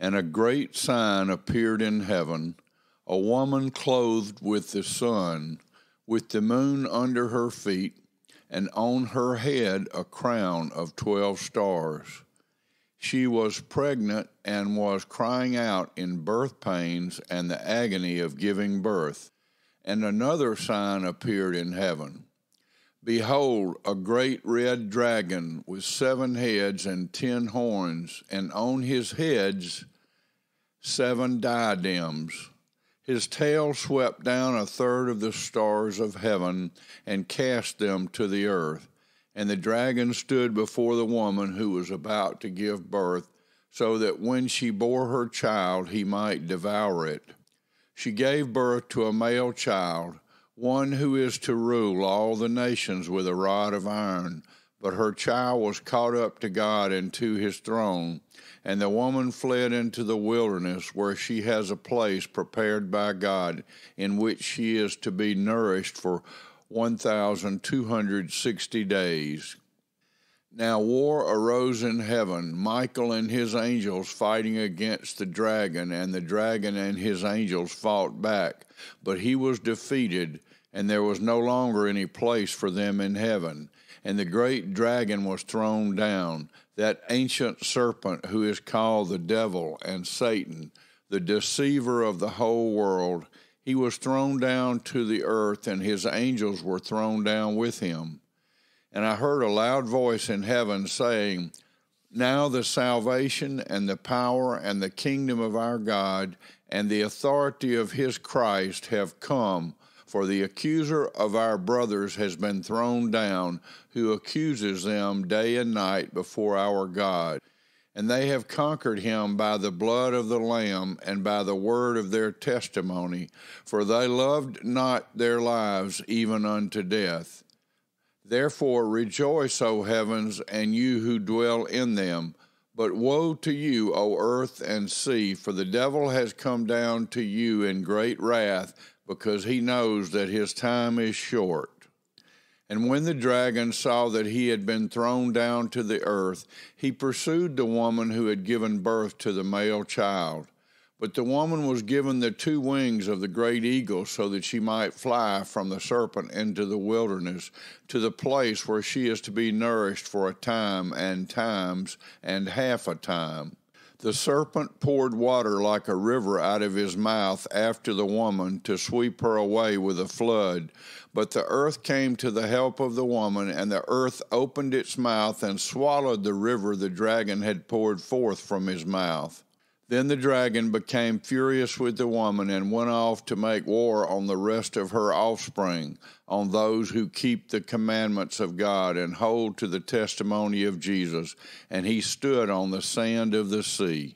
And a great sign appeared in heaven, a woman clothed with the sun, with the moon under her feet, and on her head a crown of 12 stars. She was pregnant and was crying out in birth pains and the agony of giving birth. And another sign appeared in heaven. Behold, a great red dragon with 7 heads and 10 horns, and on his heads 7 diadems. His tail swept down a third of the stars of heaven and cast them to the earth. And the dragon stood before the woman who was about to give birth, so that when she bore her child, he might devour it. She gave birth to a male child, one who is to rule all the nations with a rod of iron. But her child was caught up to God and to his throne. And the woman fled into the wilderness, where she has a place prepared by God, in which she is to be nourished for 1,260 days. Now war arose in heaven, Michael and his angels fighting against the dragon, and the dragon and his angels fought back. But he was defeated, and there was no longer any place for them in heaven. And the great dragon was thrown down, that ancient serpent who is called the devil and Satan, the deceiver of the whole world. He was thrown down to the earth, and his angels were thrown down with him. And I heard a loud voice in heaven saying, Now the salvation and the power and the kingdom of our God and the authority of his Christ have come, for the accuser of our brothers has been thrown down, who accuses them day and night before our God. And they have conquered him by the blood of the Lamb and by the word of their testimony, for they loved not their lives even unto death. Therefore rejoice, O heavens, and you who dwell in them. But woe to you, O earth and sea, for the devil has come down to you in great wrath, because he knows that his time is short. And when the dragon saw that he had been thrown down to the earth, he pursued the woman who had given birth to the male child. But the woman was given the 2 wings of the great eagle, so that she might fly from the serpent into the wilderness, to the place where she is to be nourished for a time and times and half a time. The serpent poured water like a river out of his mouth after the woman, to sweep her away with a flood. But the earth came to the help of the woman, and the earth opened its mouth and swallowed the river the dragon had poured forth from his mouth. Then the dragon became furious with the woman and went off to make war on the rest of her offspring, on those who keep the commandments of God and hold to the testimony of Jesus. And he stood on the sand of the sea.